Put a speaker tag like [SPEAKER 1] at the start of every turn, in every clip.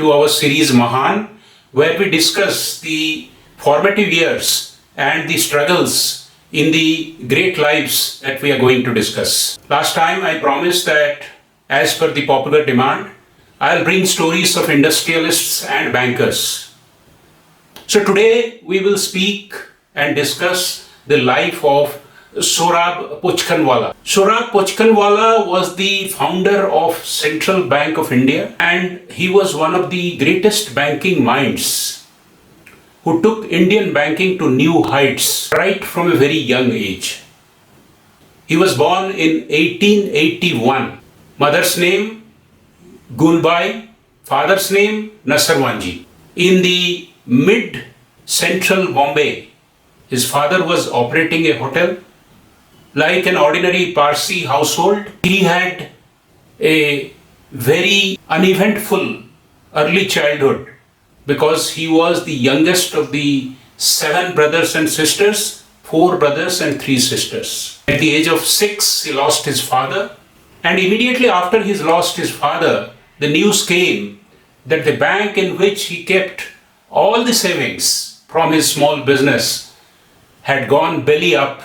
[SPEAKER 1] to our series Mahan, where we discuss the formative years and the struggles in the great lives that we are going to discuss. Last time I promised that, as per the popular demand, I'll bring stories of industrialists and bankers. So today we will speak and discuss the life of Sorab Pochkhanwala. Sorab Pochkhanwala was the founder of Central Bank of India, and he was one of the greatest banking minds who took Indian banking to new heights right from a very young age. He was born in 1881. Mother's name Gulbai, father's name Nasarwanji. In the mid-central Bombay, his father was operating a hotel. Like an ordinary Parsi household, he had a very uneventful early childhood because he was the youngest of the 7 brothers and sisters, 4 brothers and 3 sisters. At the age of 6, he lost his father, and immediately after he lost his father, the news came that the bank in which he kept all the savings from his small business had gone belly up.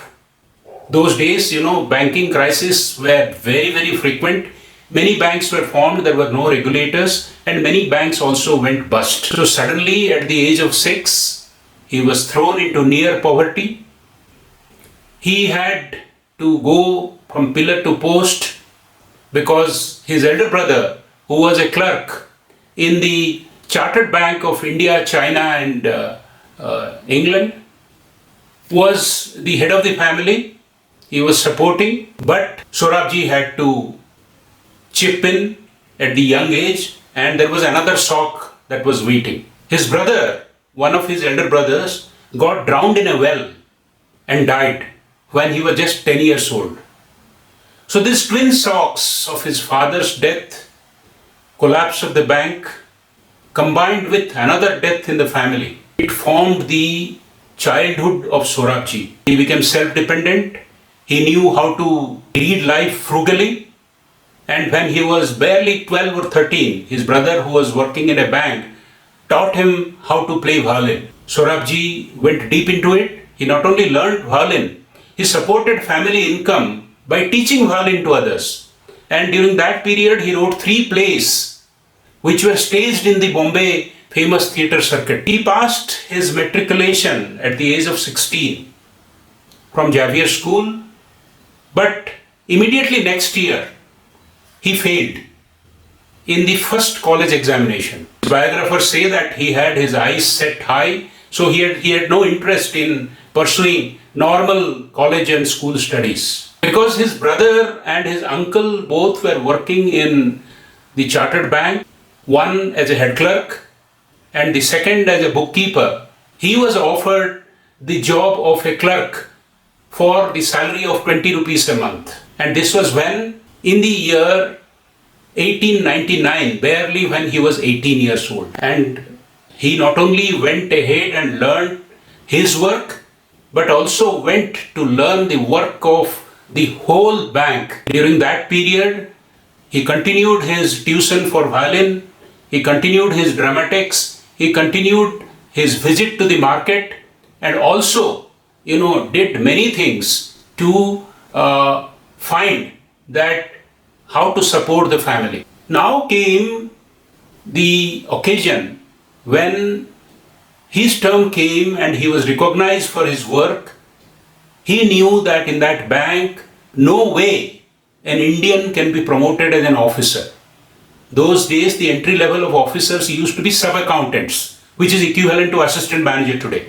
[SPEAKER 1] Those days, banking crises were very, very frequent. Many banks were formed, there were no regulators, and many banks also went bust. So suddenly, at the age of 6, he was thrown into near poverty. He had to go from pillar to post because his elder brother, who was a clerk in the Chartered Bank of India, China, and England, was the head of the family. He was supporting, but Sorabji had to chip in at the young age, and there was another shock that was waiting. His brother, one of his elder brothers, got drowned in a well and died when he was just 10 years old. So these twin shocks of his father's death, collapse of the bank, combined with another death in the family, it formed the childhood of Sorabji. He became self-dependent. He knew how to lead life frugally, and when he was barely 12 or 13, his brother, who was working in a bank, taught him how to play violin. Sorabji went deep into it. He not only learned violin, he supported family income by teaching violin to others. And during that period, he wrote 3 plays which were staged in the Bombay famous theatre circuit. He passed his matriculation at the age of 16 from Xavier School, but immediately next year, he failed in the first college examination. Biographers say that he had his eyes set high, so he had no interest in pursuing normal college and school studies. Because his brother and his uncle both were working in the Chartered Bank, one as a head clerk and the second as a bookkeeper, he was offered the job of a clerk for the salary of 20 rupees a month. And this was when, in the year 1899, barely when he was 18 years old. And he not only went ahead and learned his work, but also went to learn the work of the whole bank. During that period, he continued his tuition for violin, he continued his dramatics, he continued his visit to the market, and also did many things to find that how to support the family. Now came the occasion when his term came and he was recognized for his work. He knew that in that bank, no way an Indian can be promoted as an officer. Those days, the entry level of officers used to be sub-accountants, which is equivalent to assistant manager today.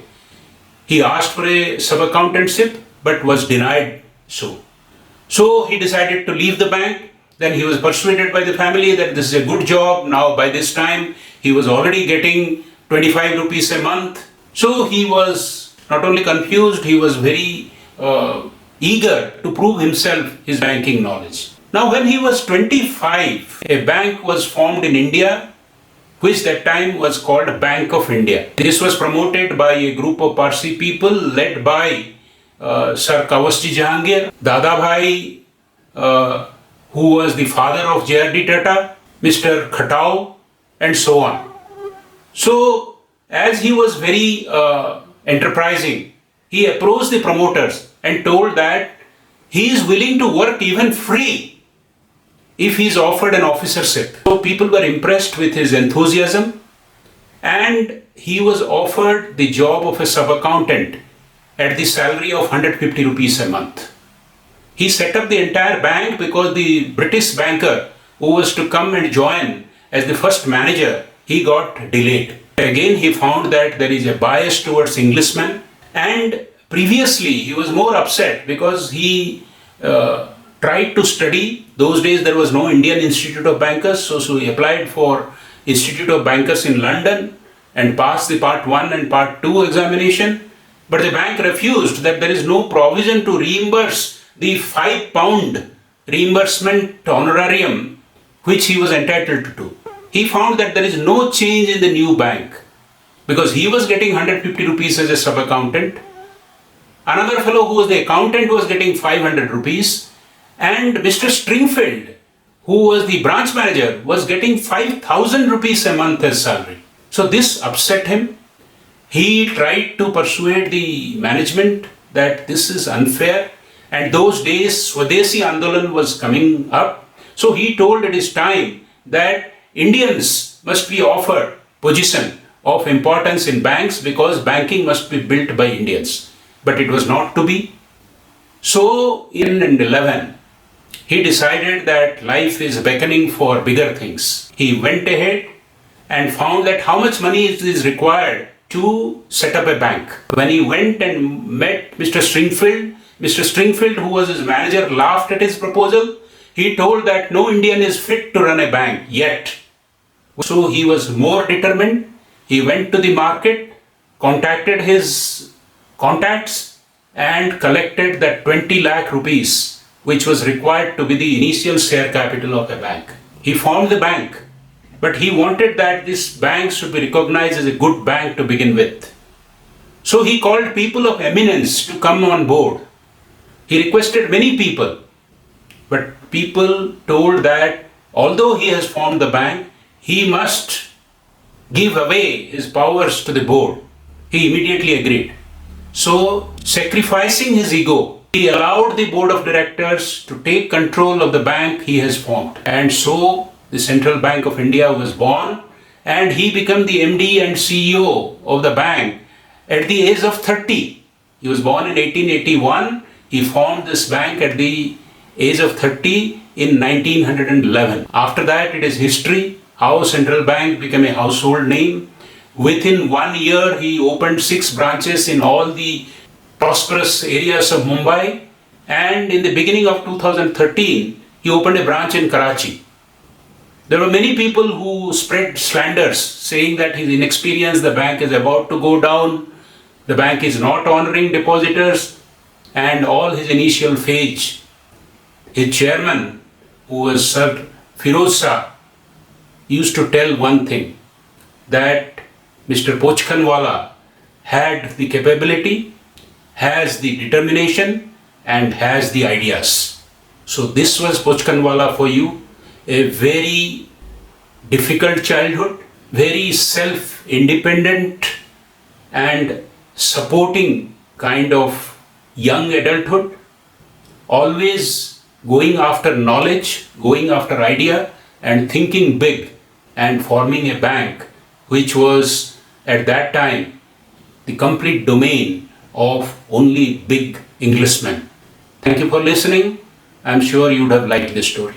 [SPEAKER 1] He asked for a sub-accountantship but was denied so. So he decided to leave the bank. Then he was persuaded by the family that this is a good job. Now by this time he was already getting 25 rupees a month. So he was not only confused, he was very eager to prove himself his banking knowledge. Now when he was 25, a bank was formed in India, which that time was called Bank of India. This was promoted by a group of Parsi people led by Sir Kawasji Jahangir, Dadabhai, who was the father of J.R.D. Tata, Mr. Khatau, and so on. So, as he was very enterprising, he approached the promoters and told that he is willing to work even free if he is offered an officership. So, people were impressed with his enthusiasm, and he was offered the job of a sub-accountant at the salary of 150 rupees a month. He set up the entire bank because the British banker who was to come and join as the first manager, he got delayed. Again, he found that there is a bias towards Englishmen, and previously he was more upset because he tried to study. Those days there was no Indian Institute of Bankers, so he applied for Institute of Bankers in London and passed the Part 1 and Part 2 examination. But the bank refused, that there is no provision to reimburse the £5 reimbursement honorarium which he was entitled to. He found that there is no change in the new bank because he was getting 150 rupees as a sub-accountant. Another fellow who was the accountant was getting 500 rupees, and Mr. Stringfield, who was the branch manager, was getting 5,000 rupees a month as salary. So this upset him. He tried to persuade the management that this is unfair, and those days Swadeshi Andolan was coming up. So he told it is time that Indians must be offered position of importance in banks because banking must be built by Indians. But it was not to be. So in 2011, he decided that life is beckoning for bigger things. He went ahead and found that how much money is required to set up a bank. When he went and met Mr. Stringfield, who was his manager, laughed at his proposal. He told that no Indian is fit to run a bank yet. So he was more determined. He went to the market, contacted his contacts, and collected that 20 lakh rupees which was required to be the initial share capital of a bank. He formed the bank, but he wanted that this bank should be recognized as a good bank to begin with. So he called people of eminence to come on board. He requested many people, but people told that although he has formed the bank, he must give away his powers to the board. He immediately agreed. So, sacrificing his ego, he allowed the board of directors to take control of the bank he has formed. And so, the Central Bank of India was born, and he became the MD and CEO of the bank at the age of 30. He was born in 1881. He formed this bank at the age of 30 in 1911. After that, it is history, how Central Bank became a household name. Within 1 year, he opened 6 branches in all the prosperous areas of Mumbai. And in the beginning of 2013, he opened a branch in Karachi. There were many people who spread slanders saying that his inexperience, the bank is about to go down, the bank is not honoring depositors, and all his initial phase. His chairman, who was Sir Firoz Shah, used to tell one thing, that Mr. Pochkhanwala had the capability, has the determination, and has the ideas. So this was Pochkhanwala for you, a very difficult childhood, very self-independent and supporting kind of young adulthood, always going after knowledge, going after idea, and thinking big, and forming a bank which was at that time the complete domain of only big Englishmen. Thank you for listening. I'm sure you would have liked this story.